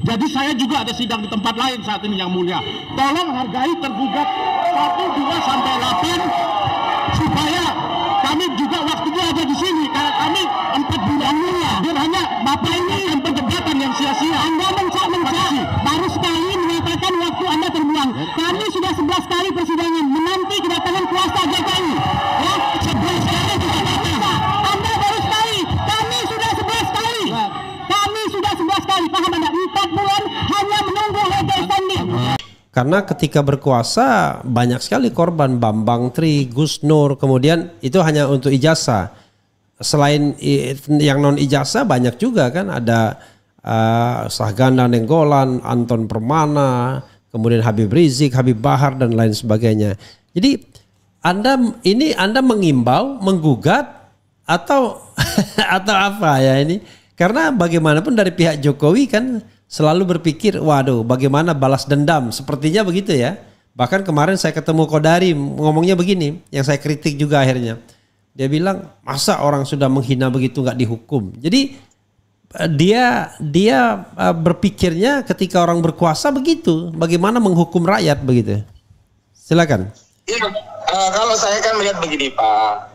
Jadi saya juga ada sidang di tempat lain saat ini, Yang Mulia. Tolong hargai tergugat 1, 2 sampai 8 supaya kami juga waktunya ada di sini. Karena kami 4 bulan dia hanya Bapak ini perdebatan yang sia-sia. Anda mencak-mencak baru sekali mengatakan waktu Anda terbuang. Kami sudah 11 kali persidangan menanti kedatangan kuasa JKI. Ya, 11 kali kita Anda baru sekali. Kami sudah 11 kali. Kami sudah 11 kali. Paham Anda? 4 bulan hanya menunggu legal standing. Karena ketika berkuasa banyak sekali korban, Bambang Tri, Gus Nur, kemudian itu hanya untuk ijazah. Selain yang non ijazah banyak juga kan, ada Sahganda Nenggolan, Anton Permana, kemudian Habib Rizik, Habib Bahar dan lain sebagainya. Jadi Anda mengimbau, menggugat atau atau apa ya ini? Karena bagaimanapun dari pihak Jokowi kan selalu berpikir, waduh bagaimana balas dendam, sepertinya begitu ya. Bahkan kemarin saya ketemu Kodari ngomongnya begini, yang saya kritik juga akhirnya. Dia bilang, masa orang sudah menghina begitu nggak dihukum. Jadi dia berpikirnya ketika orang berkuasa begitu, bagaimana menghukum rakyat begitu. Silakan. Ya, kalau saya kan melihat begini Pak,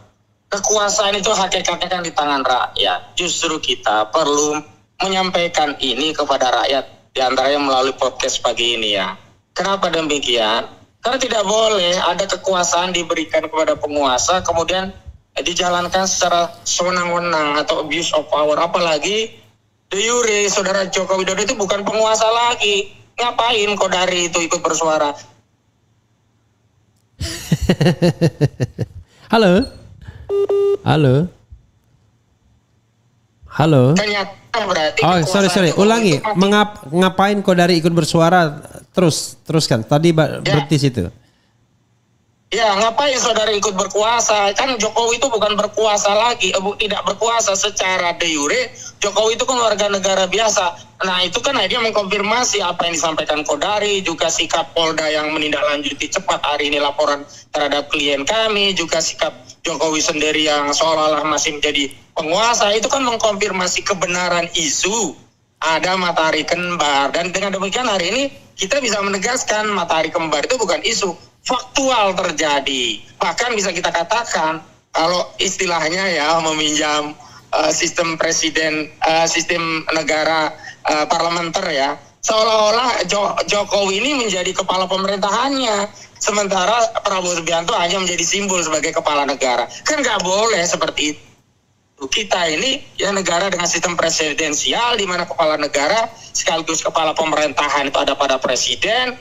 kekuasaan itu hakikatnya kan di tangan rakyat. Justru kita perlu menyampaikan ini kepada rakyat, diantaranya melalui podcast pagi ini ya. Kenapa demikian? Karena tidak boleh ada kekuasaan diberikan kepada penguasa kemudian dijalankan secara sewenang-wenang atau abuse of power. Apalagi de jure saudara Joko Widodo itu bukan penguasa lagi. Ngapain Kodari itu ikut bersuara? Halo. Halo. Halo. Ternyata berarti sorry. Ulangi. Ngapain Kodari ikut bersuara? Teruskan. Tadi berhenti situ. Ya, ngapain saudara ikut berkuasa? Kan Jokowi itu bukan berkuasa lagi, tidak berkuasa secara de jure. Jokowi itu kan warga negara biasa. Nah, itu kan dia mengkonfirmasi apa yang disampaikan Kodari, juga sikap Polda yang menindaklanjuti cepat hari ini laporan terhadap klien kami, juga sikap Jokowi sendiri yang seolah-olah masih menjadi penguasa. Itu kan mengkonfirmasi kebenaran isu ada matahari kembar. Dan dengan demikian hari ini kita bisa menegaskan matahari kembar itu bukan isu, faktual terjadi. Bahkan bisa kita katakan kalau istilahnya ya meminjam sistem presiden, sistem negara parlementer ya, seolah-olah Jokowi ini menjadi kepala pemerintahannya, sementara Prabowo Subianto hanya menjadi simbol sebagai kepala negara. Kan nggak boleh seperti itu. Kita ini ya negara dengan sistem presidensial di mana kepala negara sekaligus kepala pemerintahan itu ada pada presiden.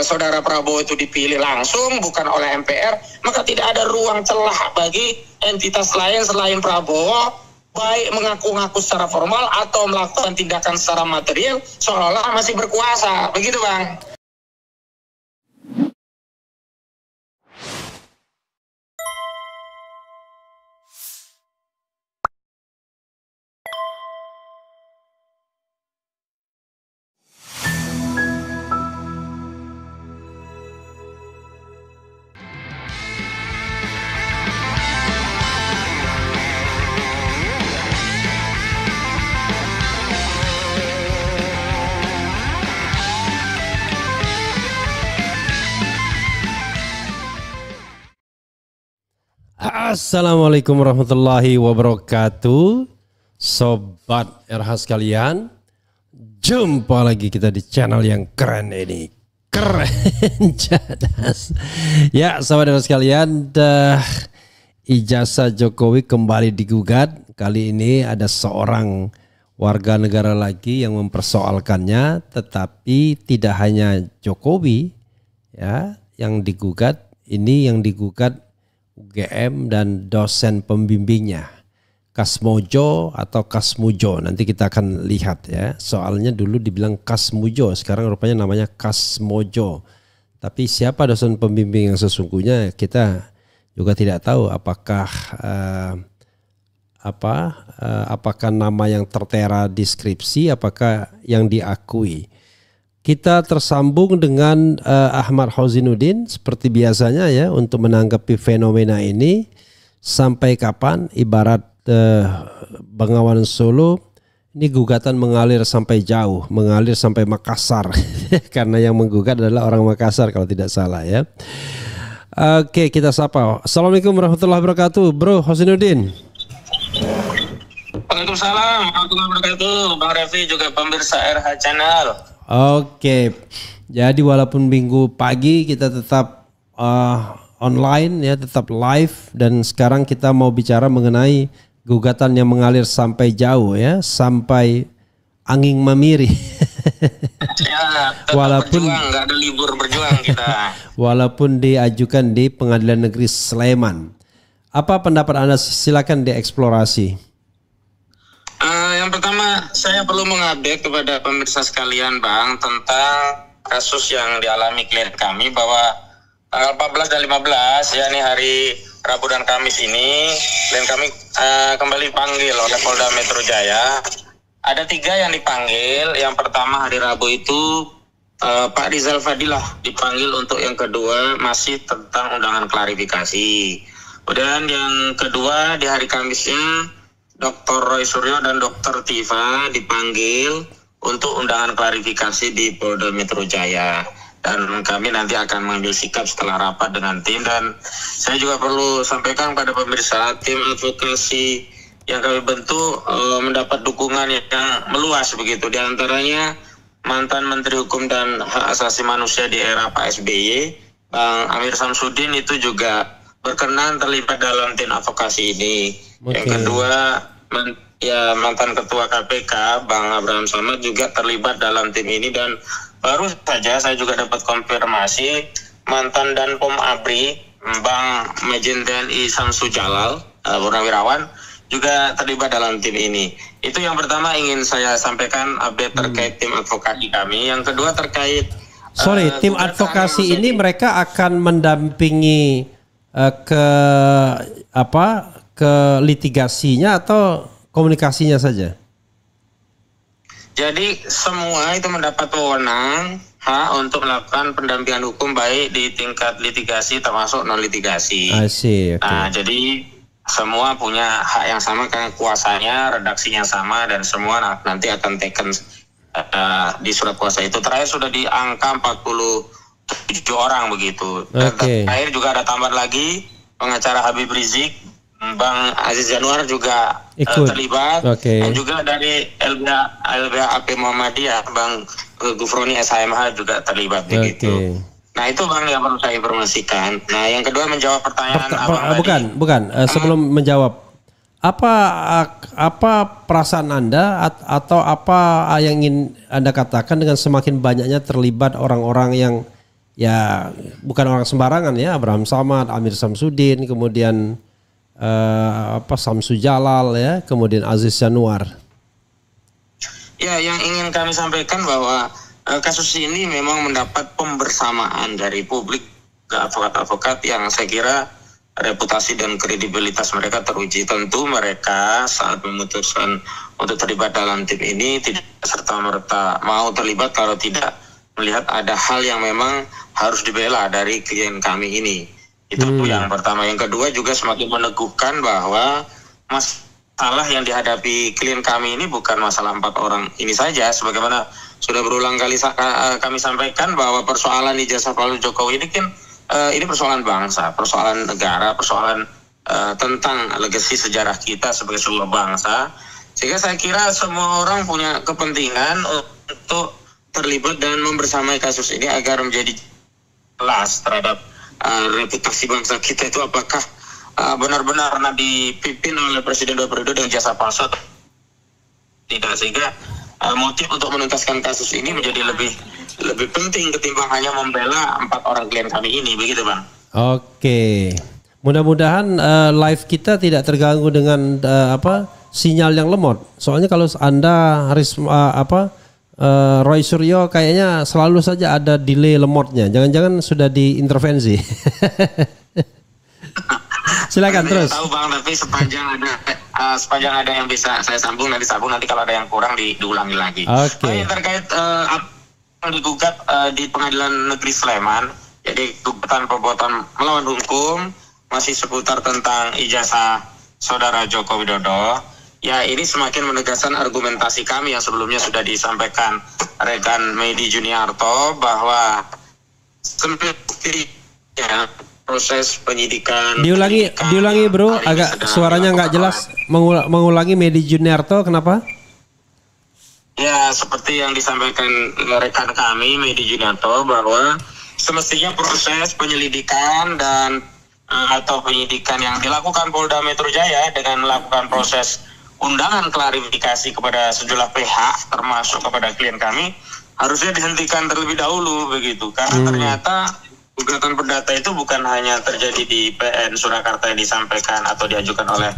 Saudara Prabowo itu dipilih langsung bukan oleh MPR, maka tidak ada ruang celah bagi entitas lain selain Prabowo baik mengaku-ngaku secara formal atau melakukan tindakan secara material seolah-olah masih berkuasa. Begitu Bang. Assalamualaikum warahmatullahi wabarakatuh. Sobat RH sekalian, jumpa lagi kita di channel yang keren ini. Keren cadas. Ya sobat RH sekalian, ijazah Jokowi kembali digugat. Kali ini ada seorang warga negara lagi yang mempersoalkannya. Tetapi tidak hanya Jokowi ya yang digugat. Ini yang digugat UGM dan dosen pembimbingnya, Kasmojo atau Kasmujo. Nanti kita akan lihat ya. Soalnya dulu dibilang Kasmujo, sekarang rupanya namanya Kasmojo. Tapi siapa dosen pembimbing yang sesungguhnya kita juga tidak tahu. Apakah nama yang tertera di skripsi, apakah yang diakui. Kita tersambung dengan Ahmad Houzinuddin seperti biasanya ya untuk menanggapi fenomena ini. Sampai kapan ibarat Bengawan Solo Ini gugatan mengalir sampai jauh, mengalir sampai Makassar. Karena yang menggugat adalah orang Makassar kalau tidak salah ya. Oke, kita sapa. Assalamualaikum warahmatullahi wabarakatuh, Bro Hosinuddin. Waalaikumsalam warahmatullahi wabarakatuh, Bang Revi juga pemirsa RH Channel. Oke, jadi walaupun minggu pagi kita tetap online ya, tetap live, dan sekarang kita mau bicara mengenai gugatan yang mengalir sampai jauh ya, sampai angin memiri. Ya, walaupun nggak ada libur berjuang kita. Walaupun diajukan di Pengadilan Negeri Sleman. Apa pendapat Anda? Silakan dieksplorasi. Yang pertama, saya perlu mengupdate kepada pemirsa sekalian, Bang, tentang kasus yang dialami klien kami bahwa tanggal 14 dan 15, yakni hari Rabu dan Kamis ini, klien kami kembali dipanggil oleh Polda Metro Jaya. Ada 3 yang dipanggil. Yang pertama hari Rabu itu Pak Rizal Fadilah dipanggil untuk yang kedua masih tentang undangan klarifikasi. Kemudian yang kedua di hari Kamisnya Dr. Roy Suryo dan Dr. Tifa dipanggil untuk undangan klarifikasi di Polda Metro Jaya. Dan kami nanti akan mengambil sikap setelah rapat dengan tim. Dan saya juga perlu sampaikan kepada pemirsa, tim advokasi yang kami bentuk mendapat dukungan yang meluas begitu. Di antaranya mantan Menteri Hukum dan Hak Asasi Manusia di era Pak SBY, Bang Amir Samsudin, itu juga berkenan terlibat dalam tim advokasi ini. Yang kedua, mantan Ketua KPK Bang Abraham Samad juga terlibat dalam tim ini. Dan baru saja saya juga dapat konfirmasi mantan Danpom ABRI Bang Majen TNI Samsu Jalal Purnawirawan juga terlibat dalam tim ini. Itu yang pertama ingin saya sampaikan update terkait tim advokasi kami. Yang kedua terkait tim advokasi ini mereka akan mendampingi ke litigasinya atau komunikasinya saja? Jadi semua itu mendapat wewenang hak untuk melakukan pendampingan hukum baik di tingkat litigasi termasuk non litigasi. Okay. Nah, jadi semua punya hak yang sama karena kuasanya, redaksinya sama, dan semua nanti akan taken di surat kuasa itu. Terakhir sudah di angka 47 orang begitu. Dan terakhir juga ada tambahan lagi pengacara Habib Rizik, Bang Aziz Januar juga terlibat, dan juga dari LBH Muhammadiyah Bang Gufroni SHMH juga terlibat begitu. Nah itu Bang yang perlu saya informasikan. Nah yang kedua menjawab pertanyaan sebelum menjawab, apa perasaan Anda atau apa yang ingin Anda katakan dengan semakin banyaknya terlibat orang-orang yang ya bukan orang sembarangan ya, Abraham Samad, Amir Samsudin, kemudian Samsu Jalal ya, kemudian Aziz Januar. Ya, yang ingin kami sampaikan bahwa kasus ini memang mendapat pembersamaan dari publik ke advokat-advokat yang saya kira reputasi dan kredibilitas mereka teruji. Tentu mereka saat memutuskan untuk terlibat dalam tim ini tidak serta-merta mau terlibat kalau tidak melihat ada hal yang memang harus dibela dari klien kami ini. Itu yang pertama. Yang kedua juga semakin meneguhkan bahwa masalah yang dihadapi klien kami ini bukan masalah 4 orang ini saja. Sebagaimana sudah berulang kali kami sampaikan bahwa persoalan ijazah palsu Jokowi ini kan ini persoalan bangsa, persoalan negara, persoalan tentang legasi sejarah kita sebagai sebuah bangsa. Sehingga saya kira semua orang punya kepentingan untuk terlibat dan membersamai kasus ini agar menjadi jelas terhadap reputasi bangsa kita itu apakah benar-benar pernah dipimpin oleh Presiden 2 periode dengan jasa palsu atau tidak, sehingga motif untuk menuntaskan kasus ini menjadi lebih penting ketimbang hanya membela 4 orang klien kami ini, begitu Bang. Oke, mudah-mudahan live kita tidak terganggu dengan sinyal yang lemot. Soalnya kalau Anda Roy Suryo kayaknya selalu saja ada delay lemotnya. Jangan-jangan sudah diintervensi. Silakan terus. Tahu Bang, tapi sepanjang ada yang bisa saya sambung nanti kalau ada yang kurang diulangi lagi. Oke. Terkait yang digugat di Pengadilan Negeri Sleman, jadi gugatan perbuatan melawan hukum masih seputar tentang ijazah Saudara Joko Widodo. ya ini semakin menegaskan argumentasi kami yang sebelumnya sudah disampaikan rekan Medi Juniarto bahwa semestinya proses penyidikan. Diulangi bro, agak suaranya nggak jelas. Mengulangi Medi Juniarto, kenapa? Ya, seperti yang disampaikan rekan kami Medi Juniarto bahwa semestinya proses penyelidikan dan atau penyidikan yang dilakukan Polda Metro Jaya dengan melakukan proses undangan klarifikasi kepada sejumlah pihak termasuk kepada klien kami harusnya dihentikan terlebih dahulu begitu, karena ternyata gugatan perdata itu bukan hanya terjadi di PN Surakarta yang disampaikan atau diajukan oleh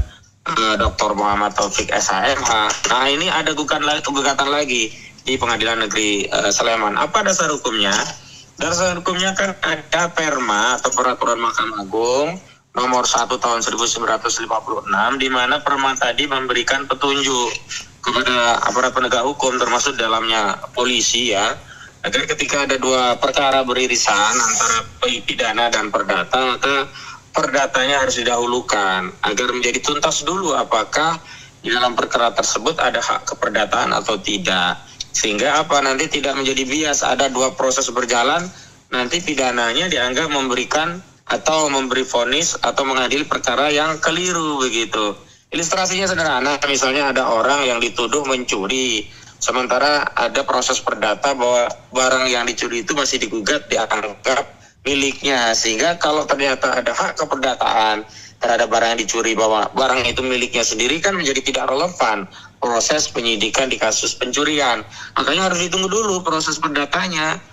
Dr. Muhammad Taufik SHMH. Nah, ini ada gugatan lagi di Pengadilan Negeri Sleman. Apa dasar hukumnya? Dasar hukumnya kan ada Perma atau Peraturan Mahkamah Agung nomor 1 tahun 1956 di mana Perma tadi memberikan petunjuk kepada aparat penegak hukum termasuk dalamnya polisi ya, agar ketika ada dua perkara beririsan antara pidana dan perdata, maka perdatanya harus didahulukan agar menjadi tuntas dulu apakah di dalam perkara tersebut ada hak keperdataan atau tidak. Sehingga apa, nanti tidak menjadi bias, ada dua proses berjalan, nanti pidananya dianggap memberikan atau memberi vonis atau mengadili perkara yang keliru begitu. Ilustrasinya sederhana, misalnya ada orang yang dituduh mencuri, sementara ada proses perdata bahwa barang yang dicuri itu masih digugat dianggap miliknya, sehingga kalau ternyata ada hak keperdataan terhadap barang yang dicuri bahwa barang itu miliknya sendiri kan menjadi tidak relevan proses penyidikan di kasus pencurian. Makanya harus ditunggu dulu proses perdatanya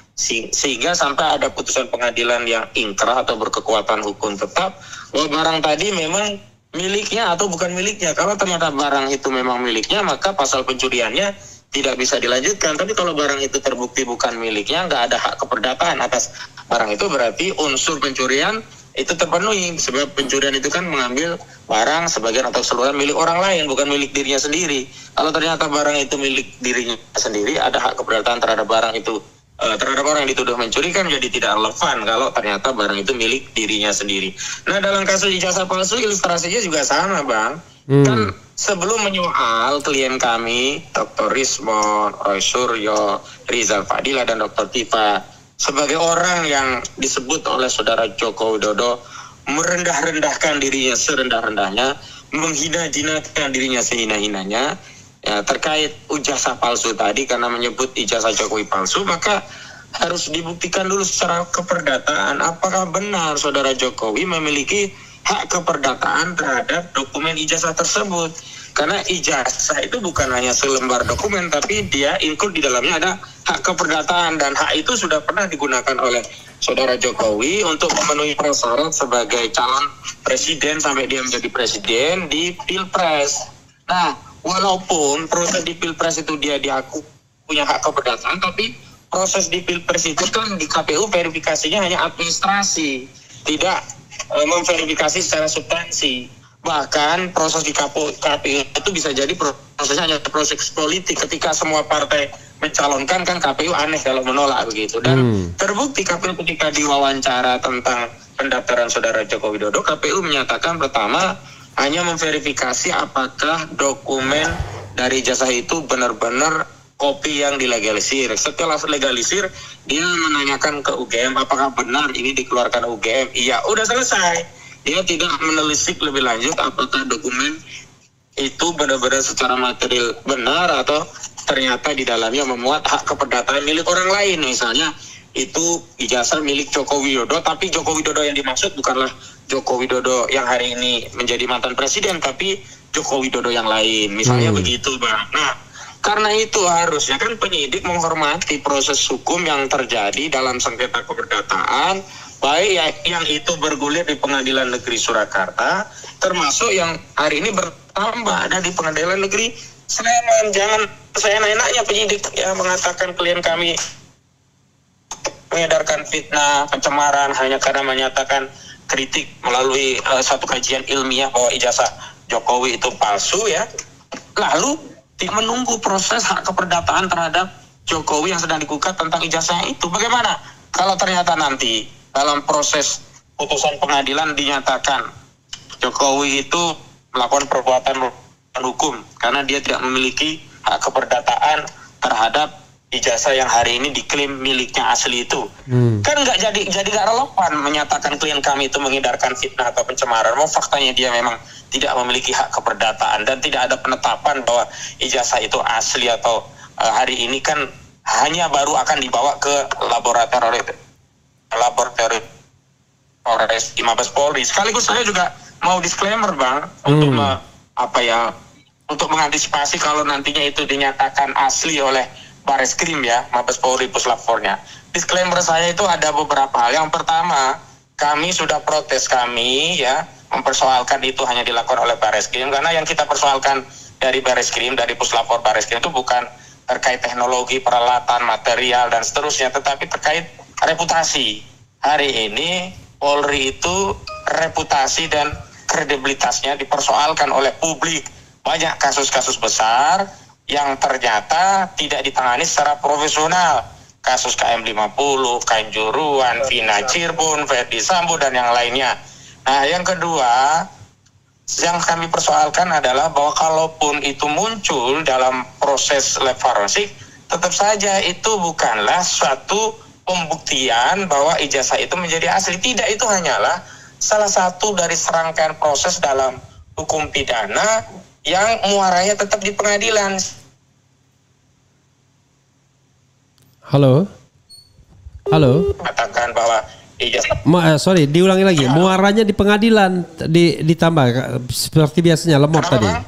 sehingga sampai ada putusan pengadilan yang ingkrah atau berkekuatan hukum tetap bahwa barang tadi memang miliknya atau bukan miliknya. Kalau ternyata barang itu memang miliknya, maka pasal pencuriannya tidak bisa dilanjutkan. Tapi kalau barang itu terbukti bukan miliknya, nggak ada hak keperdataan atas barang itu, berarti unsur pencurian itu terpenuhi. Sebab pencurian itu kan mengambil barang sebagian atau keseluruhan milik orang lain, bukan milik dirinya sendiri. Kalau ternyata barang itu milik dirinya sendiri, ada hak keperdataan terhadap barang itu, terhadap orang yang dituduh mencuri kan jadi tidak relevan kalau ternyata barang itu milik dirinya sendiri. Nah, dalam kasus ijazah palsu ilustrasinya juga sama, Bang. Kan sebelum menyoal klien kami, Dr. Rismon, Roy Suryo, Rizal Fadila, dan Dr. Tifa, sebagai orang yang disebut oleh saudara Joko Widodo merendah-rendahkan dirinya serendah-rendahnya, menghina-hinakan dirinya sehina-hinanya, ya, terkait ijazah palsu tadi karena menyebut ijazah Jokowi palsu, maka harus dibuktikan dulu secara keperdataan apakah benar saudara Jokowi memiliki hak keperdataan terhadap dokumen ijazah tersebut. Karena ijazah itu bukan hanya selembar dokumen, tapi dia include di dalamnya ada hak keperdataan, dan hak itu sudah pernah digunakan oleh saudara Jokowi untuk memenuhi prasyarat sebagai calon presiden sampai dia menjadi presiden di Pilpres. Nah, walaupun proses di Pilpres itu dia diaku punya hak keperdataan, tapi proses di Pilpres itu kan di KPU verifikasinya hanya administrasi, tidak memverifikasi secara substansi. Bahkan proses di KPU itu bisa jadi prosesnya hanya proses politik. Ketika semua partai mencalonkan, kan KPU aneh kalau menolak begitu. Dan terbukti KPU ketika diwawancara tentang pendaftaran saudara Joko Widodo, KPU menyatakan pertama hanya memverifikasi apakah dokumen dari ijazah itu benar-benar kopi yang dilegalisir. Setelah legalisir, dia menanyakan ke UGM apakah benar ini dikeluarkan UGM. Iya, udah selesai. Dia tidak menelisik lebih lanjut apakah dokumen itu benar-benar secara material benar atau ternyata di dalamnya memuat hak keperdataan milik orang lain. Misalnya itu ijazah milik Joko Widodo, tapi Joko Widodo yang dimaksud bukanlah Joko Widodo yang hari ini menjadi mantan presiden, tapi Joko Widodo yang lain. Misalnya begitu, Bang. Nah, karena itu harusnya kan penyidik menghormati proses hukum yang terjadi dalam sengketa keperdataan, baik yang itu bergulir di Pengadilan Negeri Surakarta, termasuk yang hari ini bertambah ada di Pengadilan Negeri Sleman. Jangan seenak-enaknya penyidik ya mengatakan klien kami mengedarkan fitnah, pencemaran hanya karena menyatakan kritik melalui satu kajian ilmiah bahwa ijazah Jokowi itu palsu ya. Lalu menunggu proses hak keperdataan terhadap Jokowi yang sedang digugat tentang ijazah itu. Bagaimana kalau ternyata nanti dalam proses putusan pengadilan dinyatakan Jokowi itu melakukan perbuatan hukum karena dia tidak memiliki hak keperdataan terhadap ijazah yang hari ini diklaim miliknya asli itu. Kan nggak nggak relevan menyatakan klien kami itu menghindarkan fitnah atau pencemaran. Mau faktanya dia memang tidak memiliki hak keperdataan dan tidak ada penetapan bahwa ijazah itu asli atau hari ini kan hanya baru akan dibawa ke laboratorium di Mabes Polri. Sekaligus saya juga mau disclaimer Bang untuk untuk mengantisipasi kalau nantinya itu dinyatakan asli oleh Bareskrim ya, Mabes Polri Puslap 4-nya. Disclaimer saya itu ada beberapa hal. Yang pertama, kami sudah protes kami ya, mempersoalkan itu hanya dilakukan oleh Bareskrim karena yang kita persoalkan dari Bareskrim, dari Puslap 4 Bareskrim itu bukan terkait teknologi, peralatan, material dan seterusnya, tetapi terkait reputasi. Hari ini Polri itu reputasi dan kredibilitasnya dipersoalkan oleh publik. Banyak kasus-kasus besar yang ternyata tidak ditangani secara profesional. Kasus KM50, Kanjuruhan, Vina Cirebon, Ferdi Sambo, dan yang lainnya. Nah, yang kedua, yang kami persoalkan adalah bahwa kalaupun itu muncul dalam proses lab forensik, tetap saja itu bukanlah suatu pembuktian bahwa ijazah itu menjadi asli. Tidak, itu hanyalah salah satu dari serangkaian proses dalam hukum pidana yang muaranya tetap di pengadilan. Halo? Katakan bahwa ijazah. Diulangi lagi. Muaranya di pengadilan, ditambah seperti biasanya lemot tadi. Bang?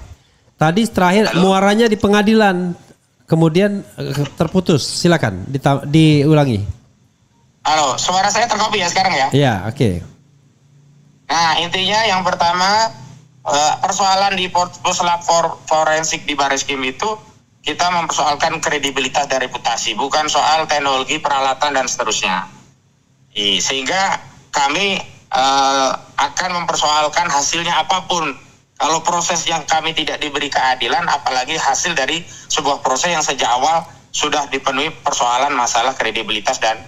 Tadi terakhir muaranya di pengadilan, kemudian terputus. Silakan diulangi. Halo, suara saya terkopi ya sekarang ya? Ya, oke. Nah, intinya yang pertama persoalan di Puslap forensik di Bareskrim itu kita mempersoalkan kredibilitas dan reputasi, bukan soal teknologi, peralatan dan seterusnya. Sehingga kami akan mempersoalkan hasilnya apapun. Kalau proses yang kami tidak diberi keadilan, apalagi hasil dari sebuah proses yang sejak awal sudah dipenuhi persoalan masalah kredibilitas dan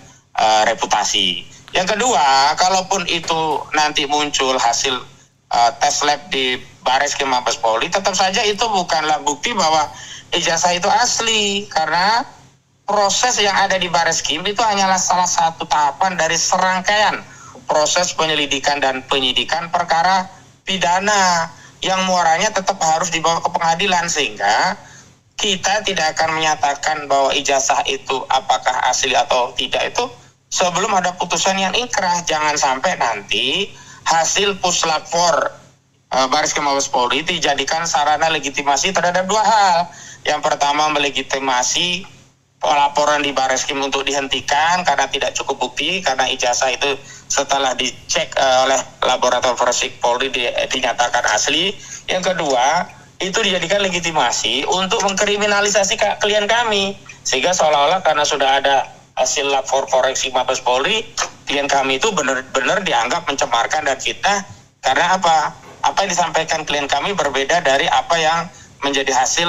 reputasi. Yang kedua, kalaupun itu nanti muncul hasil tes lab di Bareskrim Mabes Polri, tetap saja itu bukanlah bukti bahwa ijazah itu asli, karena proses yang ada di Bareskrim itu hanyalah salah satu tahapan dari serangkaian proses penyelidikan dan penyidikan perkara pidana yang muaranya tetap harus dibawa ke pengadilan, sehingga kita tidak akan menyatakan bahwa ijazah itu apakah asli atau tidak itu sebelum ada putusan yang inkrah. Jangan sampai nanti hasil Puslap 4 Bareskrim Mabes Polri dijadikan sarana legitimasi terhadap dua hal. Yang pertama, melegitimasi pelaporan di Bareskrim untuk dihentikan karena tidak cukup bukti, karena ijazah itu setelah dicek oleh laboratorium forensik Polri dinyatakan asli. Yang kedua, itu dijadikan legitimasi untuk mengkriminalisasi klien kami, sehingga seolah-olah karena sudah ada hasil lab forensik Mabes Polri, klien kami itu benar-benar dianggap mencemarkan dan fitnah. Karena apa yang disampaikan klien kami berbeda dari apa yang menjadi hasil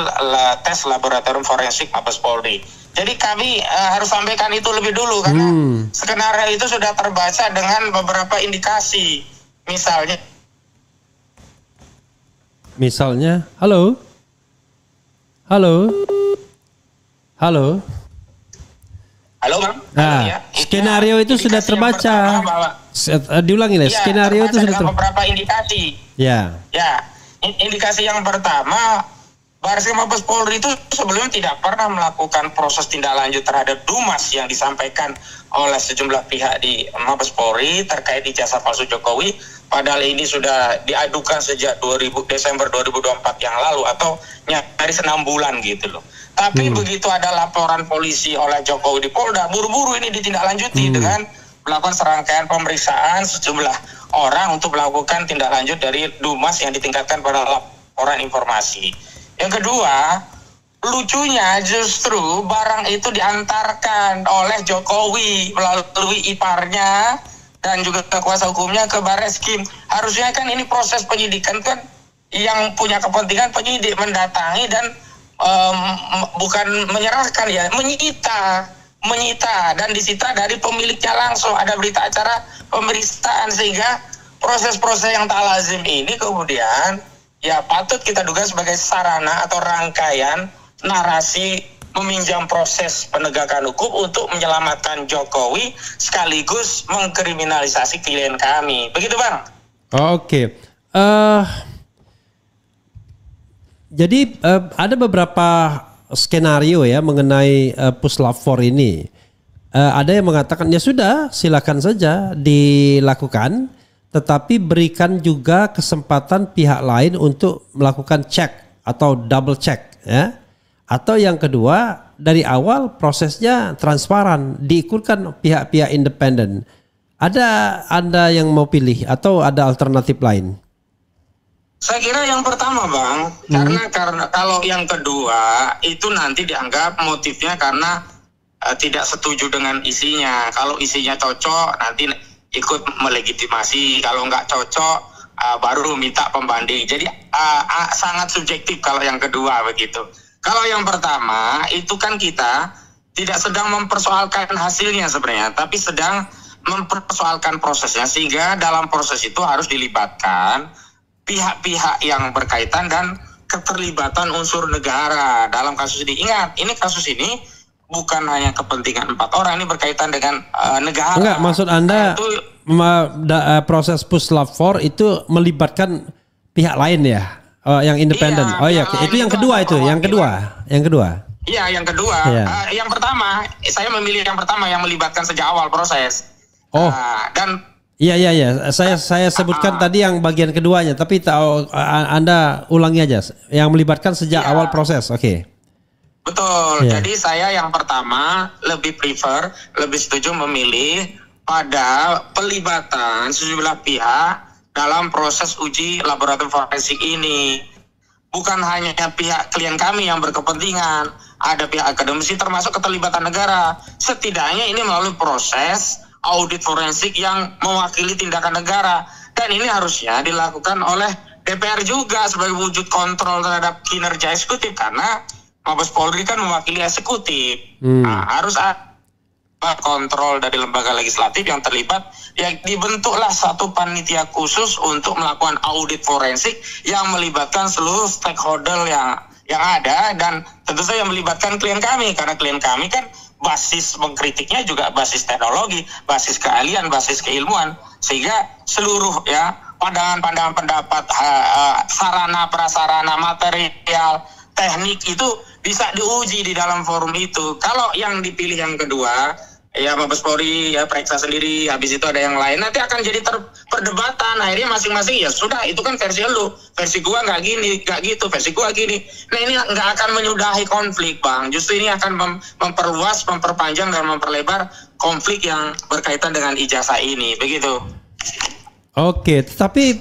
tes laboratorium forensik Mabes Polri. Jadi kami harus sampaikan itu lebih dulu, karena skenario itu sudah terbaca dengan beberapa indikasi. Misalnya, halo. Halo Bang. Nah, skenario itu sudah terbaca. Diulangi lah, skenario itu sudah terbaca. Beberapa indikasi. Ya. Ya, indikasi yang pertama, Bareskrim Mabes Polri itu sebelumnya tidak pernah melakukan proses tindak lanjut terhadap Dumas yang disampaikan oleh sejumlah pihak di Mabes Polri terkait ijazah palsu Jokowi. Padahal ini sudah diadukan sejak Desember 2024 yang lalu, atau nyaris 6 bulan gitu loh. Tapi begitu ada laporan polisi oleh Jokowi di Polda, buru-buru ini ditindaklanjuti dengan melakukan serangkaian pemeriksaan sejumlah orang untuk melakukan tindak lanjut dari Dumas yang ditingkatkan pada laporan informasi. Yang kedua, lucunya justru barang itu diantarkan oleh Jokowi melalui iparnya dan juga kuasa hukumnya ke Bareskrim. Harusnya kan ini proses penyidikan kan yang punya kepentingan penyidik mendatangi dan bukan menyerahkan ya, menyita dan disita dari pemiliknya langsung. Ada berita acara pemeriksaan, sehingga proses-proses yang tak lazim ini kemudian ya patut kita duga sebagai sarana atau rangkaian narasi meminjam proses penegakan hukum untuk menyelamatkan Jokowi sekaligus mengkriminalisasi klien kami. Begitu Bang. Oke. Jadi ada beberapa skenario ya mengenai puslap 4 ini. Ada yang mengatakan ya sudah silakan saja dilakukan, tetapi berikan juga kesempatan pihak lain untuk melakukan cek atau double check ya. Atau yang kedua, dari awal prosesnya transparan, diikutkan pihak-pihak independen. Ada Anda yang mau pilih atau ada alternatif lain? Saya kira yang pertama Bang, karena kalau yang kedua itu nanti dianggap motifnya karena tidak setuju dengan isinya. Kalau isinya cocok nanti ikut melegitimasi, kalau nggak cocok baru minta pembanding. Jadi sangat subjektif kalau yang kedua begitu. Kalau yang pertama itu kan kita tidak sedang mempersoalkan hasilnya sebenarnya, tapi sedang mempersoalkan prosesnya, sehingga dalam proses itu harus dilibatkan pihak-pihak yang berkaitan dan keterlibatan unsur negara dalam kasus ini. Ingat, ini kasus ini bukan hanya kepentingan 4 orang, ini berkaitan dengan negara. Enggak, maksud Anda proses puslap 4 itu melibatkan pihak lain ya? Yang independen. Iya, oh iya, itu yang kedua itu, yang kedua. Iya, yang kedua. Iya. Yang pertama, saya memilih yang pertama yang melibatkan sejak awal proses. Oh. Dan Iya. Saya sebutkan tadi yang bagian keduanya, tapi tahu Anda ulangi aja. Yang melibatkan sejak awal proses. Oke. Betul. Iya. Jadi saya yang pertama lebih setuju memilih pada pelibatan sejumlah pihak dalam proses uji laboratorium forensik ini. Bukan hanya pihak klien kami yang berkepentingan, ada pihak akademisi termasuk keterlibatan negara. Setidaknya ini melalui proses audit forensik yang mewakili tindakan negara. Dan ini harusnya dilakukan oleh DPR juga sebagai wujud kontrol terhadap kinerja eksekutif, karena Mabes Polri kan mewakili eksekutif. Nah, harus ada kontrol dari lembaga legislatif yang terlibat, yang dibentuklah satu panitia khusus untuk melakukan audit forensik yang melibatkan seluruh stakeholder yang ada, dan tentu saja melibatkan klien kami, karena klien kami kan basis mengkritiknya juga basis teknologi, basis keahlian, basis keilmuan, sehingga seluruh ya pandangan-pandangan pendapat, sarana prasarana material teknik itu bisa diuji di dalam forum itu. Kalau yang dipilih yang kedua ya Mabes Polri ya periksa sendiri, habis itu ada yang lain, nanti akan jadi perdebatan. Akhirnya masing-masing ya sudah, itu kan versi lu, versi gua nggak gini, nggak gitu, versi gua gini. Nah ini nggak akan menyudahi konflik Bang, justru ini akan memperluas, memperpanjang dan memperlebar konflik yang berkaitan dengan ijazah ini, begitu. Oke, tapi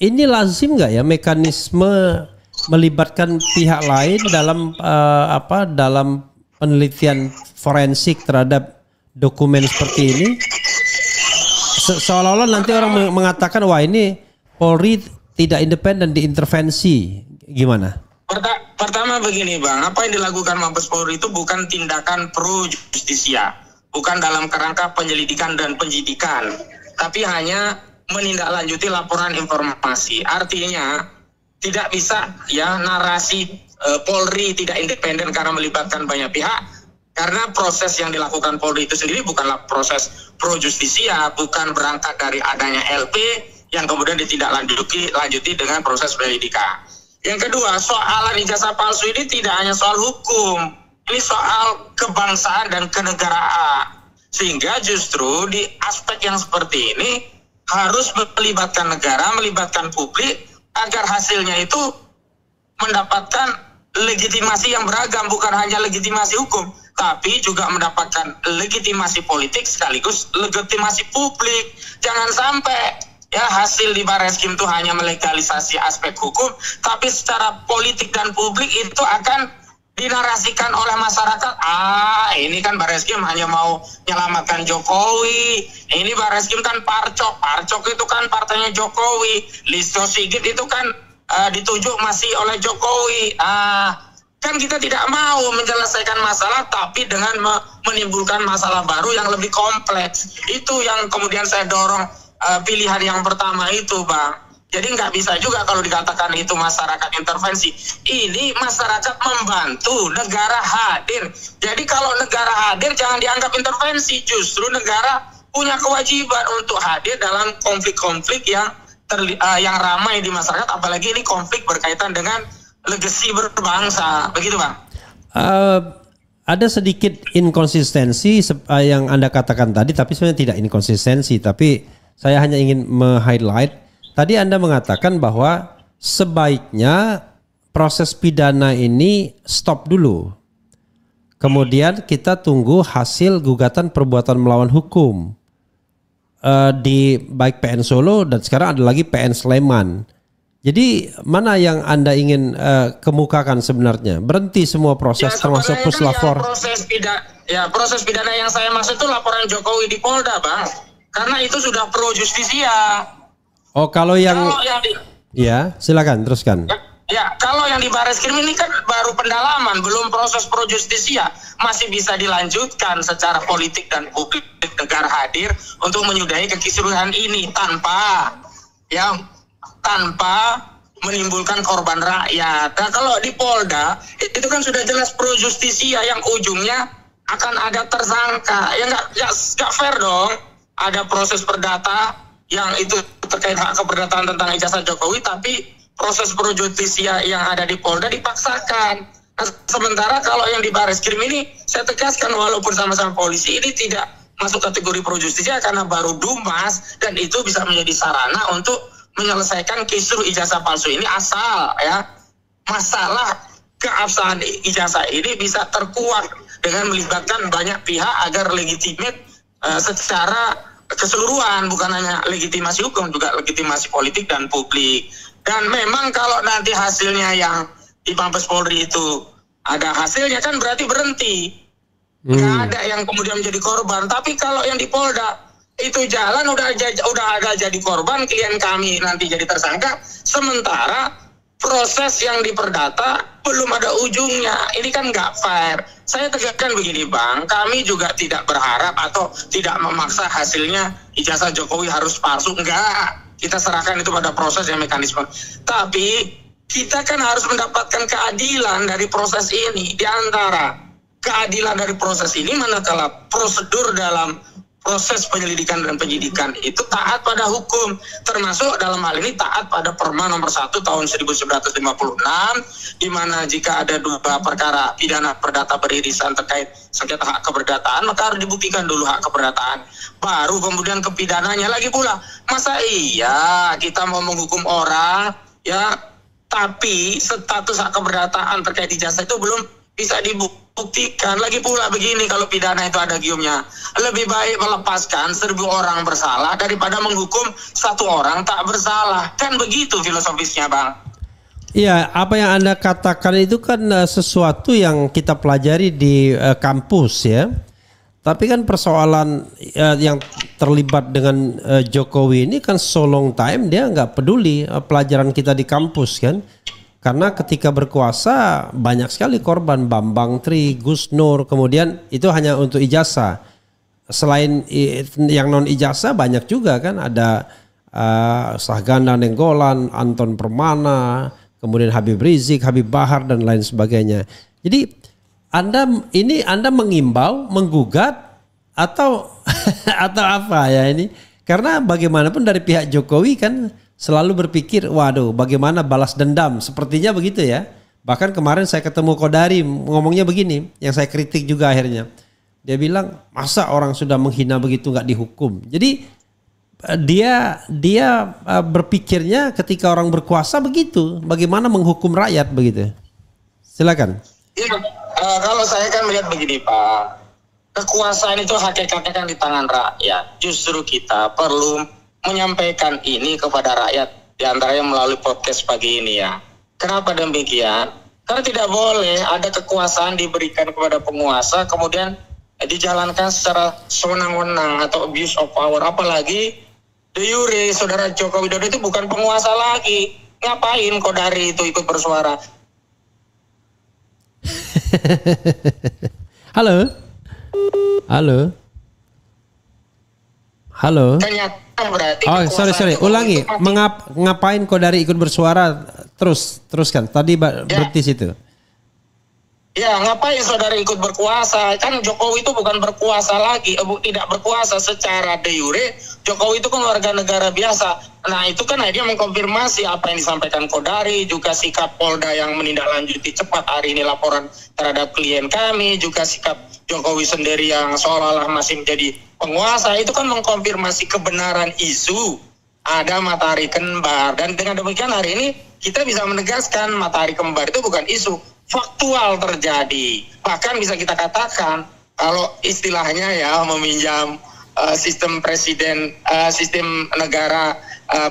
ini lazim nggak ya mekanisme melibatkan pihak lain dalam dalam penelitian forensik terhadap dokumen seperti ini? Seolah-olah nanti orang mengatakan wah ini Polri tidak independen, diintervensi. Gimana? Pertama begini Bang, apa yang dilakukan Mabes Polri itu bukan tindakan pro justisia, bukan dalam kerangka penyelidikan dan penyidikan, tapi hanya menindaklanjuti laporan informasi. Artinya tidak bisa ya narasi Polri tidak independen karena melibatkan banyak pihak. Karena proses yang dilakukan Polri itu sendiri bukanlah proses pro justisia, bukan berangkat dari adanya LP yang kemudian ditindaklanjuti dengan proses penyelidikan. Yang kedua, soalan ijazah palsu ini tidak hanya soal hukum, ini soal kebangsaan dan kenegaraan. Sehingga justru di aspek yang seperti ini harus melibatkan negara, melibatkan publik agar hasilnya itu mendapatkan legitimasi yang beragam, bukan hanya legitimasi hukum, tapi juga mendapatkan legitimasi politik sekaligus legitimasi publik. Jangan sampai ya hasil di Barreskrim itu hanya melegalisasi aspek hukum, tapi secara politik dan publik itu akan dinarasikan oleh masyarakat. Ini kan Barreskrim hanya mau menyelamatkan Jokowi. Ini Barreskrim kan Parcok itu kan partainya Jokowi. Listio Sigit itu kan ditunjuk masih oleh Jokowi. Kan kita tidak mau menyelesaikan masalah, tapi dengan menimbulkan masalah baru yang lebih kompleks. Itu yang kemudian saya dorong pilihan yang pertama itu, Bang. Jadi nggak bisa juga kalau dikatakan itu masyarakat intervensi. Ini masyarakat membantu, negara hadir. Jadi kalau negara hadir jangan dianggap intervensi. Justru negara punya kewajiban untuk hadir dalam konflik-konflik yang ramai di masyarakat. Apalagi ini konflik berkaitan dengan legasi berbangsa. Begitu Bang? Ada sedikit inkonsistensi yang Anda katakan tadi, tapi sebenarnya tidak inkonsistensi. Tapi saya hanya ingin meng-highlight. Tadi Anda mengatakan bahwa sebaiknya proses pidana ini stop dulu. Kemudian kita tunggu hasil gugatan perbuatan melawan hukum di baik PN Solo dan sekarang ada lagi PN Sleman. Jadi mana yang Anda ingin kemukakan sebenarnya? Berhenti semua proses termasuk puslapor. Proses pidana yang saya maksud itu laporan Jokowi di Polda, Bang. Karena itu sudah pro justisia. Oh, kalau yang ya, silakan teruskan. Ya, kalau yang di Barreskrim ini kan baru pendalaman, belum proses pro justisia, masih bisa dilanjutkan secara politik dan publik, negara hadir untuk menyudahi kekisruhan ini tanpa menimbulkan korban rakyat. Nah, kalau di Polda itu kan sudah jelas pro justisia yang ujungnya akan ada tersangka. Ya nggak fair dong. Ada proses perdata yang itu terkait hak keperdataan tentang ijazah Jokowi, tapi proses pro justisia yang ada di Polda dipaksakan. Nah, sementara kalau yang di Barreskrim ini, saya tegaskan walaupun sama-sama polisi, ini tidak masuk kategori pro justisia karena baru dumas, dan itu bisa menjadi sarana untuk menyelesaikan kisruh ijazah palsu ini asal masalah keabsahan ijazah ini bisa terkuak dengan melibatkan banyak pihak agar legitimate secara keseluruhan, bukan hanya legitimasi hukum, juga legitimasi politik dan publik. Dan memang kalau nanti hasilnya yang di Mabes Polri itu ada hasilnya kan berarti berhenti. Nggak ada yang kemudian menjadi korban. Tapi kalau yang di Polda itu jalan udah ada jadi korban, klien kami nanti jadi tersangka, sementara proses yang diperdata belum ada ujungnya. Ini kan nggak fair. Saya tegaskan begini Bang, kami juga tidak berharap atau tidak memaksa hasilnya ijazah Jokowi harus palsu. Enggak, kita serahkan itu pada proses dan mekanisme. Tapi kita kan harus mendapatkan keadilan dari proses ini. Di antara keadilan dari proses ini, manakala prosedur dalam proses penyelidikan dan penyidikan itu taat pada hukum, termasuk dalam hal ini taat pada Perma nomor 1 tahun 1956, di mana jika ada dua perkara pidana perdata beririsan terkait sengketa hak keperdataan, maka harus dibuktikan dulu hak keperdataan, baru kemudian kepidananya lagi pula. Masa iya kita mau menghukum orang tapi status hak keperdataan terkait ijazah itu belum bisa dibuktikan. Lagi pula begini, kalau pidana itu ada giumnya, lebih baik melepaskan 1000 orang bersalah daripada menghukum 1 orang tak bersalah. Kan begitu filosofisnya Bang. Iya, apa yang Anda katakan itu kan sesuatu yang kita pelajari di kampus ya. Tapi kan persoalan yang terlibat dengan Jokowi ini kan so long time dia nggak peduli pelajaran kita di kampus kan. Karena ketika berkuasa banyak sekali korban, Bambang Tri, Gus Nur, kemudian itu hanya untuk ijazah. Selain yang non ijazah banyak juga kan, ada Sahganda Nenggolan, Anton Permana, kemudian Habib Rizik, Habib Bahar dan lain sebagainya. Jadi Anda mengimbau, menggugat atau atau apa ya ini? Karena bagaimanapun dari pihak Jokowi kan selalu berpikir, waduh bagaimana balas dendam, sepertinya begitu ya. Bahkan kemarin saya ketemu Kodari ngomongnya begini, yang saya kritik juga akhirnya. Dia bilang, masa orang sudah menghina begitu nggak dihukum. Jadi dia berpikirnya ketika orang berkuasa begitu, bagaimana menghukum rakyat begitu. Silakan. Ya, kalau saya kan melihat begini Pak, kekuasaan itu hakikatnya kan di tangan rakyat. Justru kita perlu menyampaikan ini kepada rakyat, diantaranya melalui podcast pagi ini ya. Kenapa demikian? Karena tidak boleh ada kekuasaan diberikan kepada penguasa kemudian dijalankan secara sewenang-wenang atau abuse of power. Apalagi de jure saudara Joko Widodo itu bukan penguasa lagi. Ngapain Kodari itu ikut bersuara? Halo. Halo. Halo. Ternyata berarti Oh, sorry. kekuasaan Ulangi. Jokowi itu mati. Ngapain Kodari ikut bersuara? Teruskan. Tadi berhenti situ. Ya, ngapain saudara ikut berkuasa? Kan Jokowi itu bukan berkuasa lagi, tidak berkuasa secara de jure. Jokowi itu kan warga negara biasa. Nah, itu kan dia mengkonfirmasi apa yang disampaikan Kodari, juga sikap Polda yang menindaklanjuti cepat hari ini laporan terhadap klien kami, juga sikap Jokowi sendiri yang seolah-olah masih menjadi penguasa. Itu kan mengkonfirmasi kebenaran isu ada matahari kembar. Dan dengan demikian hari ini kita bisa menegaskan matahari kembar itu bukan isu, faktual terjadi. Bahkan bisa kita katakan kalau istilahnya ya meminjam sistem presiden, sistem negara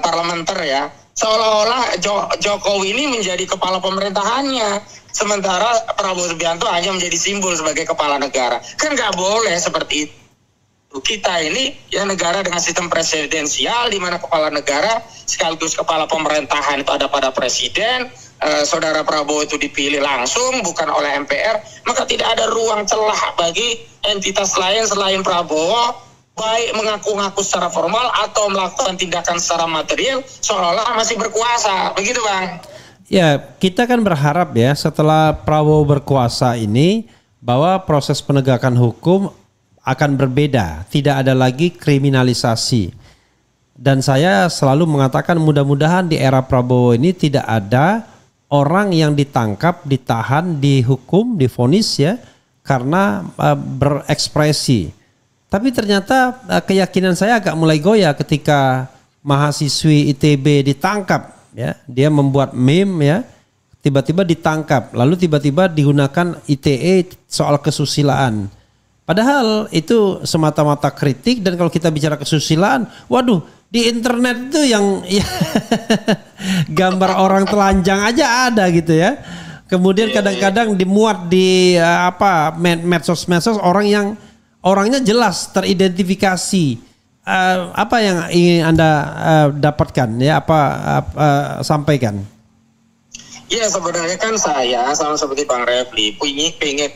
parlementer ya, seolah-olah Jokowi ini menjadi kepala pemerintahannya, sementara Prabowo Subianto hanya menjadi simbol sebagai kepala negara. Kan nggak boleh seperti itu. Kita ini ya negara dengan sistem presidensial di mana kepala negara sekaligus kepala pemerintahan itu ada pada presiden. Saudara Prabowo itu dipilih langsung bukan oleh MPR, maka tidak ada ruang celah bagi entitas lain selain Prabowo baik mengaku-ngaku secara formal atau melakukan tindakan secara material seolah-olah masih berkuasa. Begitu, Bang. Ya, kita kan berharap ya setelah Prabowo berkuasa ini bahwa proses penegakan hukum akan berbeda, tidak ada lagi kriminalisasi. Dan saya selalu mengatakan mudah-mudahan di era Prabowo ini tidak ada orang yang ditangkap, ditahan, dihukum, divonis ya karena berekspresi. Tapi ternyata keyakinan saya agak mulai goyah ketika mahasiswi ITB ditangkap ya, dia membuat meme ya, tiba-tiba ditangkap, lalu tiba-tiba digunakan ITE soal kesusilaan. Padahal itu semata-mata kritik, dan kalau kita bicara kesusilaan, waduh, di internet itu yang ya, gambar orang telanjang aja ada gitu ya. Kemudian kadang-kadang dimuat di medsos-medsos orangnya jelas teridentifikasi. Apa yang ingin Anda dapatkan ya, sampaikan? Ya, sebenarnya kan saya sama seperti Bang Refli pengen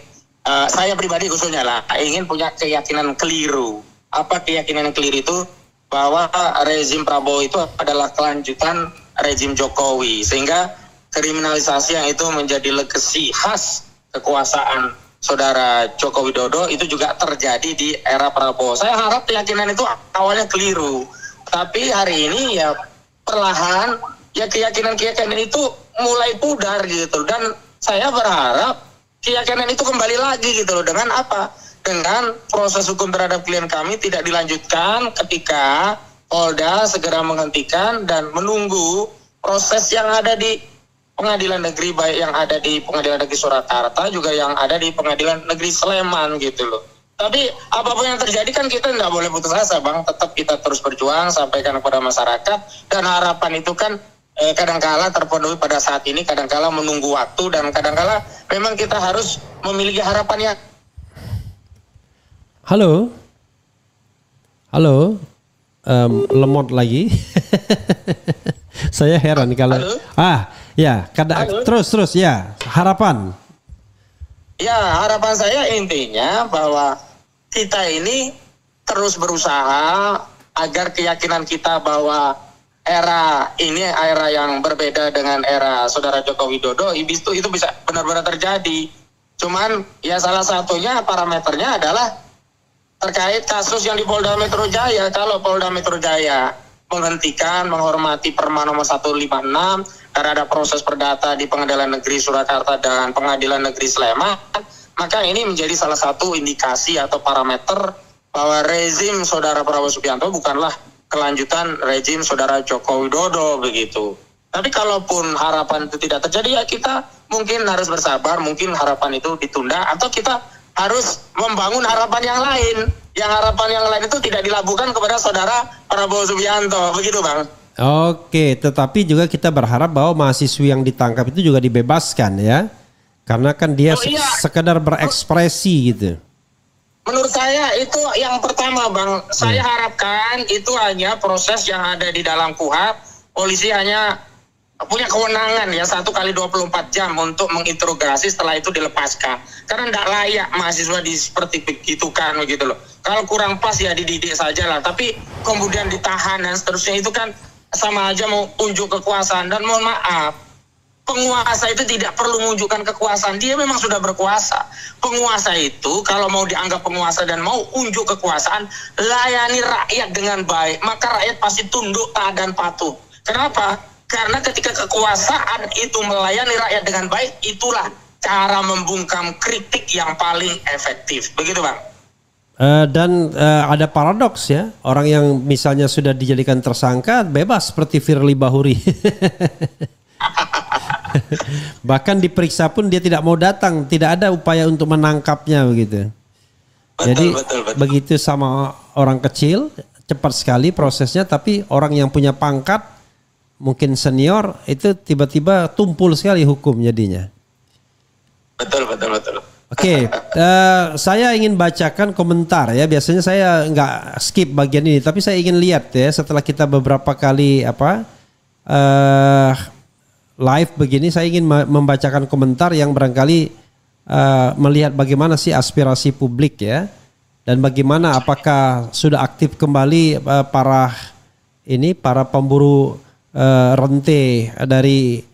saya pribadi khususnya lah ingin punya keyakinan keliru. Apa keyakinan yang keliru itu? Bahwa rezim Prabowo itu adalah kelanjutan rezim Jokowi, sehingga kriminalisasi yang itu menjadi legasi khas kekuasaan saudara Joko Widodo itu juga terjadi di era Prabowo. Saya harap keyakinan itu awalnya keliru, tapi hari ini ya perlahan ya keyakinan itu mulai pudar gitu, dan saya berharap keyakinan itu kembali lagi gitu loh. Dengan apa? Dengan proses hukum terhadap klien kami tidak dilanjutkan ketika Polda segera menghentikan dan menunggu proses yang ada di pengadilan negeri, baik yang ada di pengadilan negeri Surakarta juga yang ada di pengadilan negeri Sleman gitu loh. Tapi apapun yang terjadi kan kita nggak boleh putus asa, Bang. Tetap kita terus berjuang, sampaikan kepada masyarakat, dan harapan itu kan kadangkala terpenuhi pada saat ini, kadangkala menunggu waktu, dan kadangkala memang kita harus memiliki harapannya. Halo, lemot lagi. Saya heran kalau Halo? Terus ya, harapan. Ya, harapan saya intinya bahwa kita ini terus berusaha agar keyakinan kita bahwa era ini era yang berbeda dengan era saudara Joko Widodo itu bisa benar-benar terjadi. Cuman ya salah satunya parameternya adalah terkait kasus yang di Polda Metro Jaya. Kalau Polda Metro Jaya menghentikan, menghormati Perma nomor 156 karena ada proses perdata di Pengadilan Negeri Surakarta dan Pengadilan Negeri Sleman, maka ini menjadi salah satu indikasi atau parameter bahwa rezim saudara Prabowo Subianto bukanlah kelanjutan rezim saudara Joko Widodo begitu. Tapi kalaupun harapan itu tidak terjadi, ya kita mungkin harus bersabar, mungkin harapan itu ditunda, atau kita harus membangun harapan yang lain. Yang harapan yang lain itu tidak dilabuhkan kepada saudara Prabowo Subianto, begitu, Bang. Oke, tetapi juga kita berharap bahwa mahasiswi yang ditangkap itu juga dibebaskan ya. Karena kan dia sekedar berekspresi gitu. Menurut saya itu yang pertama, Bang. Saya harapkan itu hanya proses yang ada di dalam KUHP. Polisi hanya punya kewenangan ya 1 kali 24 jam untuk menginterogasi, setelah itu dilepaskan. Karena tidak layak mahasiswa seperti begitu kan begitu loh. Kalau kurang pas ya dididik saja lah. Tapi kemudian ditahan dan seterusnya itu kan sama aja mau unjuk kekuasaan. Dan mohon maaf, penguasa itu tidak perlu menunjukkan kekuasaan. Dia memang sudah berkuasa. Penguasa itu kalau mau dianggap penguasa dan mau unjuk kekuasaan, layani rakyat dengan baik. Maka rakyat pasti tunduk, taat dan patuh. Kenapa? Karena ketika kekuasaan itu melayani rakyat dengan baik, itulah cara membungkam kritik yang paling efektif. Begitu Bang. Dan ada paradoks ya, orang yang misalnya sudah dijadikan tersangka bebas seperti Firly Bahuri. Bahkan diperiksa pun dia tidak mau datang, tidak ada upaya untuk menangkapnya begitu. Jadi betul. Begitu sama orang kecil, cepat sekali prosesnya, tapi orang yang punya pangkat mungkin senior itu tiba-tiba tumpul sekali hukum jadinya. Betul. Oke, saya ingin bacakan komentar ya. Biasanya saya nggak skip bagian ini, tapi saya ingin lihat ya setelah kita beberapa kali live begini, saya ingin membacakan komentar yang barangkali melihat bagaimana sih aspirasi publik ya, dan bagaimana apakah sudah aktif kembali para pemburu rente dari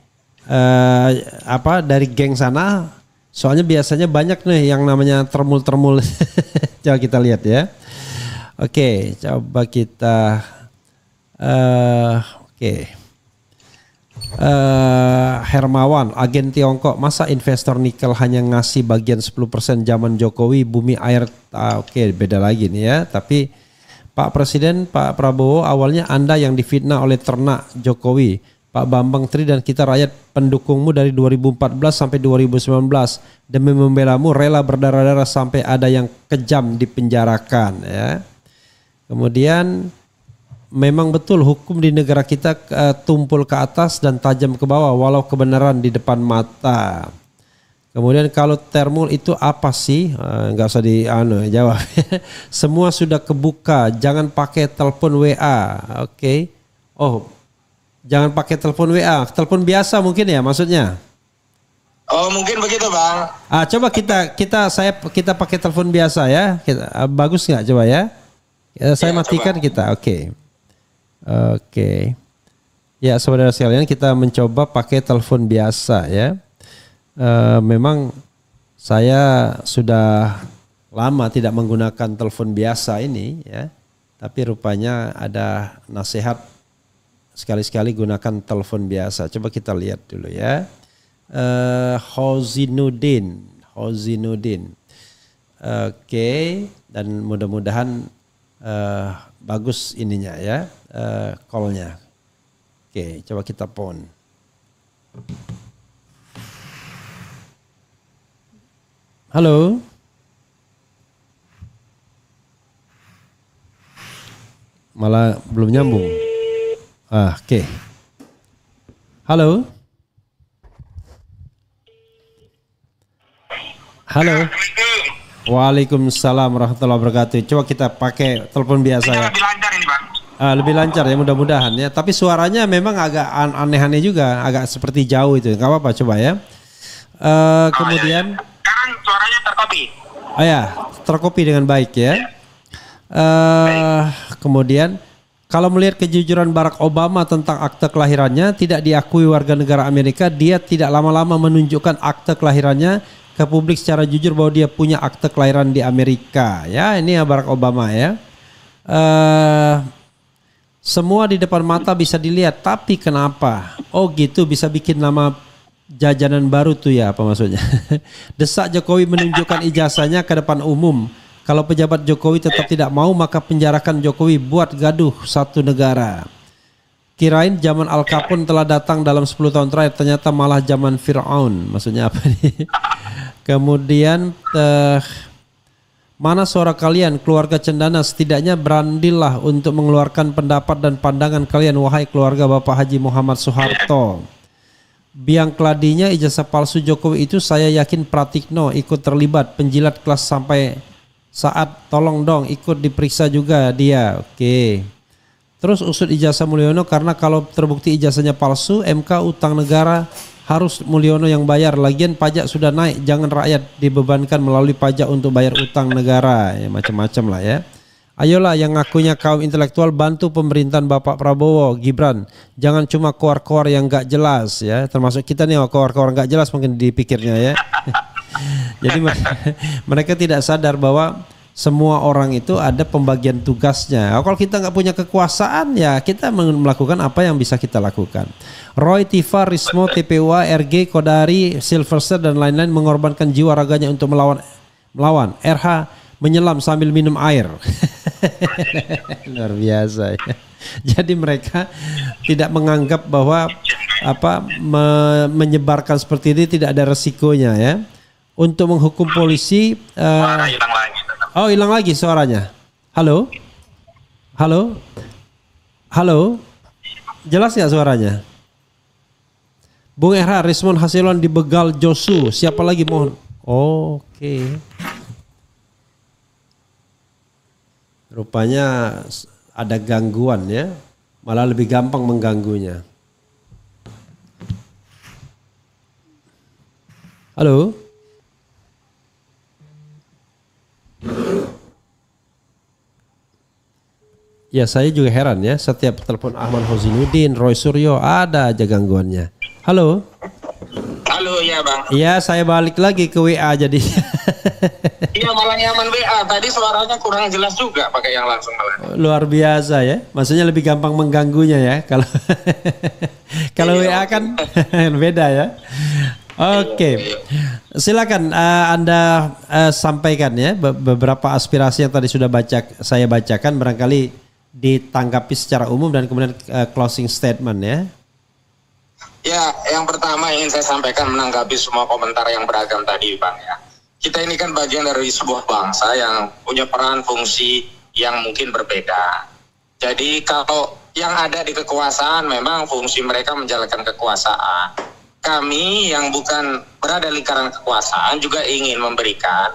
dari geng sana. Soalnya biasanya banyak nih yang namanya termul. Coba kita lihat ya. Oke, coba kita Hermawan, agen Tiongkok, masa investor nikel hanya ngasih bagian 10% zaman Jokowi, bumi air. Oke, beda lagi nih ya. Tapi Pak Presiden, Pak Prabowo, awalnya Anda yang difitnah oleh ternak Jokowi. Pak Bambang Tri dan kita rakyat pendukungmu dari 2014 sampai 2019. Demi membelamu rela berdarah-darah sampai ada yang kejam dipenjarakan. Ya. Kemudian memang betul hukum di negara kita tumpul ke atas dan tajam ke bawah walau kebenaran di depan mata. Kemudian kalau termul itu apa sih? Nggak usah jawab. Semua sudah kebuka. Jangan pakai telepon WA. Oke. Oh, jangan pakai telepon WA. Telepon biasa mungkin ya maksudnya. Oh, mungkin begitu Bang. Coba kita pakai telepon biasa ya. Bagus nggak coba ya? Saya matikan coba. Kita. Oke. Ya saudara sekalian, kita mencoba pakai telepon biasa ya. Memang saya sudah lama tidak menggunakan telepon biasa ini ya, tapi rupanya ada nasihat sekali-sekali gunakan telepon biasa. Coba kita lihat dulu ya. Hozinuddin. Oke, dan mudah-mudahan bagus ininya ya, call-nya. Oke, coba kita phone. Halo. Malah belum nyambung. Oke. Halo. Waalaikumsalam warahmatullahi wabarakatuh. Coba kita pakai telepon biasa ya. Lebih lancar ini Bang. Lebih lancar ya mudah-mudahan ya. Tapi suaranya memang agak aneh-aneh juga, agak seperti jauh itu. Gak apa-apa coba ya. Kemudian. Sekarang suaranya terkopi. Terkopi dengan baik ya. Kemudian kalau melihat kejujuran Barack Obama tentang akte kelahirannya tidak diakui warga negara Amerika, dia tidak lama-lama menunjukkan akte kelahirannya ke publik secara jujur bahwa dia punya akte kelahiran di Amerika. Ya, ini ya Barack Obama ya. Semua di depan mata bisa dilihat, tapi kenapa? Oh gitu, bisa bikin nama jajanan baru tuh ya, apa maksudnya? Desak Jokowi menunjukkan ijazahnya ke depan umum. Kalau pejabat Jokowi tetap tidak mau, maka penjarakan Jokowi, buat gaduh satu negara. Kirain zaman Al Capone telah datang dalam 10 tahun terakhir, ternyata malah zaman Fir'aun. Maksudnya apa nih? Kemudian mana suara kalian keluarga Cendana, setidaknya berandillah untuk mengeluarkan pendapat dan pandangan kalian, wahai keluarga Bapak Haji Muhammad Soeharto. Biang keladinya ijazah palsu Jokowi itu saya yakin Pratikno ikut terlibat, penjilat kelas sampai saat tolong dong ikut diperiksa juga dia. Oke. Terus usut ijazah Mulyono karena kalau terbukti ijazahnya palsu, MK utang negara harus Mulyono yang bayar. Lagian pajak sudah naik, jangan rakyat dibebankan melalui pajak untuk bayar utang negara. Ya, macam-macam lah ya. Ayolah yang ngakunya kaum intelektual bantu pemerintahan Bapak Prabowo, Gibran. Jangan cuma koar-koar yang gak jelas ya. Termasuk kita nih koar-koar gak jelas mungkin dipikirnya ya. Jadi mereka tidak sadar bahwa semua orang itu ada pembagian tugasnya. Kalau kita nggak punya kekuasaan ya kita melakukan apa yang bisa kita lakukan. Roy, Tifa, Rismo, TPUA, RG, Kodari, Silverster dan lain-lain mengorbankan jiwa raganya untuk melawan. RH menyelam sambil minum air. Luar biasa ya. Jadi mereka tidak menganggap bahwa menyebarkan seperti ini tidak ada resikonya ya. Untuk menghukum polisi hilang lagi. Oh, hilang lagi suaranya. Halo? Halo? Halo? Jelas nggak suaranya? Bung RH, Rismon Hasilon dibegal Josu. Siapa lagi mohon? Oke. Rupanya ada gangguan ya. Malah lebih gampang mengganggunya. Halo? Ya saya juga heran ya, setiap telepon Ahmad Hozinuddin, Roy Suryo ada aja gangguannya. Halo? Halo ya Bang. Iya saya balik lagi ke WA jadi. Iya malah nyaman WA, tadi suaranya kurang jelas juga pakai yang langsung malah. Luar biasa ya, maksudnya lebih gampang mengganggunya ya kalau kalau WA kan beda ya. Oke. Silakan Anda sampaikan ya beberapa aspirasi yang tadi sudah saya bacakan barangkali ditanggapi secara umum dan kemudian closing statement ya. Ya, yang pertama ingin saya sampaikan menanggapi semua komentar yang beragam tadi Bang ya. Kita ini kan bagian dari sebuah bangsa yang punya peran fungsi yang mungkin berbeda. Jadi kalau yang ada di kekuasaan memang fungsi mereka menjalankan kekuasaan. Kami yang bukan berada di lingkaran kekuasaan juga ingin memberikan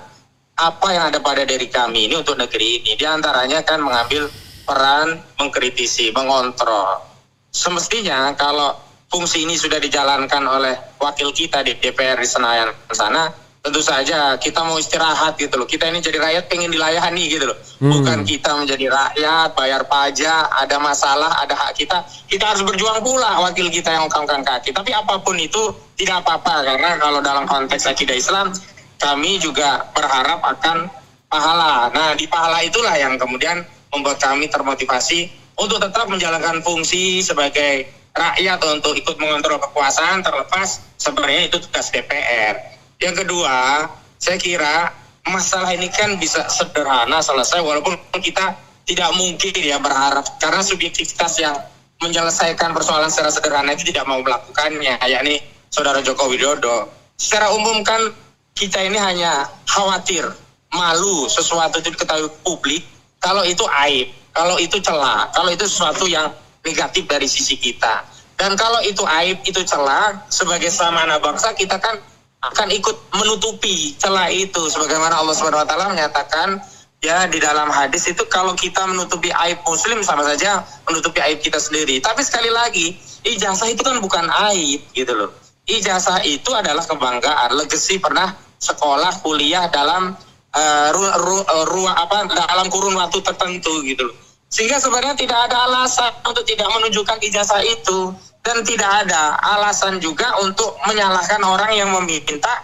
apa yang ada pada diri kami ini untuk negeri ini. Di antaranya kan mengambil peran mengkritisi, mengontrol. Semestinya kalau fungsi ini sudah dijalankan oleh wakil kita di DPR di Senayan sana, tentu saja kita mau istirahat gitu loh. Kita ini jadi rakyat pengen dilayani gitu loh. Bukan kita menjadi rakyat, bayar pajak, ada masalah, ada hak kita. Kita harus berjuang pula wakil kita yang ongkang kaki. Tapi apapun itu tidak apa-apa. Karena kalau dalam konteks akidah Islam, kami juga berharap akan pahala. Nah di pahala itulah yang kemudian membuat kami termotivasi untuk tetap menjalankan fungsi sebagai rakyat untuk ikut mengontrol kekuasaan terlepas sebenarnya itu tugas DPR. Yang kedua, saya kira masalah ini kan bisa sederhana selesai walaupun kita tidak mungkin ya berharap karena subjektivitas yang menyelesaikan persoalan secara sederhana itu tidak mau melakukannya, yakni Saudara Joko Widodo. Secara umum kan kita ini hanya khawatir, malu sesuatu itu diketahui publik kalau itu aib, kalau itu celah, kalau itu sesuatu yang negatif dari sisi kita. Dan kalau itu aib, itu celah, sebagai sama anak bangsa kita kan akan ikut menutupi celah itu. Sebagaimana Allah SWT menyatakan ya di dalam hadis itu kalau kita menutupi aib muslim sama saja menutupi aib kita sendiri. Tapi sekali lagi, ijazah itu kan bukan aib gitu loh. Ijazah itu adalah kebanggaan, legacy pernah sekolah, kuliah dalam dalam kurun waktu tertentu gitu loh. Sehingga sebenarnya tidak ada alasan untuk tidak menunjukkan ijazah itu. Dan tidak ada alasan juga untuk menyalahkan orang yang meminta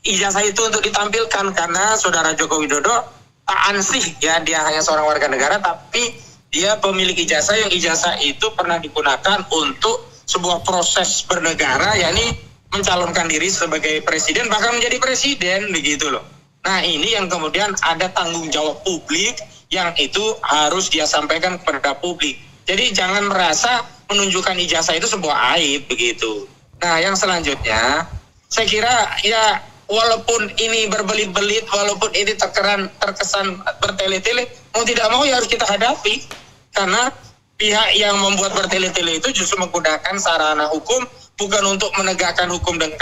ijazah itu untuk ditampilkan. Karena Saudara Joko Widodo tak ansih ya, dia hanya seorang warga negara tapi dia pemilik ijazah yang ijazah itu pernah digunakan untuk sebuah proses bernegara, yakni mencalonkan diri sebagai presiden bahkan menjadi presiden begitu loh. Nah ini yang kemudian ada tanggung jawab publik yang itu harus dia sampaikan kepada publik. Jadi jangan merasa menunjukkan ijazah itu sebuah aib begitu. Nah yang selanjutnya saya kira ya walaupun ini berbelit-belit, walaupun ini terkesan bertele-tele, mau tidak mau ya harus kita hadapi. Karena pihak yang membuat bertele-tele itu justru menggunakan sarana hukum bukan untuk menegakkan hukum dan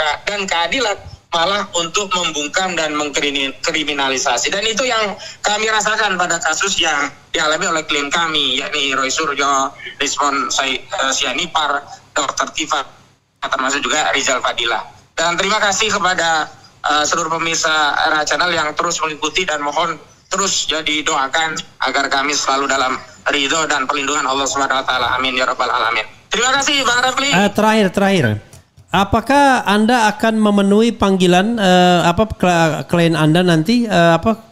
keadilan, malah untuk membungkam dan mengkriminalisasi. Dan itu yang kami rasakan pada kasus yang dialami oleh klien kami, yakni Roy Suryo, Rizwan Sianipar, Dr. Tifa, termasuk juga Rizal Fadila. Dan terima kasih kepada seluruh pemirsa RA Channel yang terus mengikuti dan mohon terus jadi doakan agar kami selalu dalam ridho dan perlindungan Allah Subhanahu wa taala. Amin ya rabbal alamin. Terima kasih Bang Refli. Terakhir. Apakah Anda akan memenuhi panggilan klien Anda nanti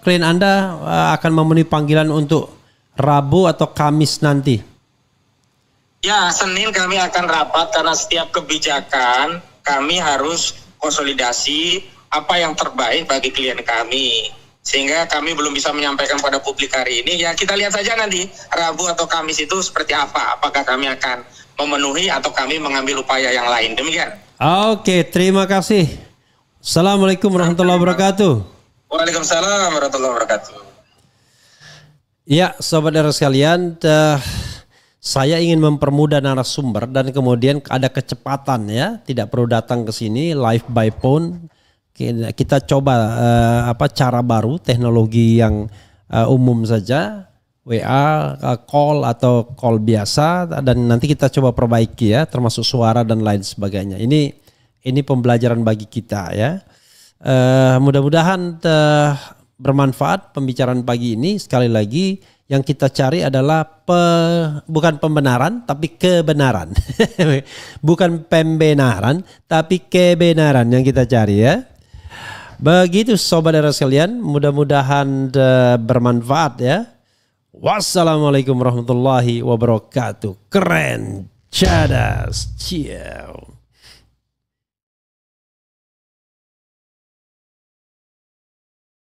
klien Anda akan memenuhi panggilan untuk Rabu atau Kamis nanti? Ya, Senin kami akan rapat karena setiap kebijakan kami harus konsolidasi apa yang terbaik bagi klien kami. Sehingga kami belum bisa menyampaikan pada publik hari ini. Ya kita lihat saja nanti Rabu atau Kamis itu seperti apa. Apakah kami akan memenuhi atau kami mengambil upaya yang lain. Demikian. Oke, terima kasih. Assalamualaikum warahmatullahi wabarakatuh. Waalaikumsalam warahmatullahi wabarakatuh. Ya, sobat RA sekalian, saya ingin mempermudah narasumber dan kemudian ada kecepatan ya, tidak perlu datang ke sini live by phone. Kita coba cara baru, teknologi yang umum saja, WA, call atau call biasa, dan nanti kita coba perbaiki ya, termasuk suara dan lain sebagainya. Ini pembelajaran bagi kita ya. Mudah-mudahan bermanfaat pembicaraan pagi ini. Sekali lagi yang kita cari adalah bukan pembenaran tapi kebenaran. Bukan pembenaran tapi kebenaran yang kita cari ya. Begitu sobat RA sekalian, mudah-mudahan bermanfaat ya. Wassalamualaikum warahmatullahi wabarakatuh. Keren, cadas, ciao.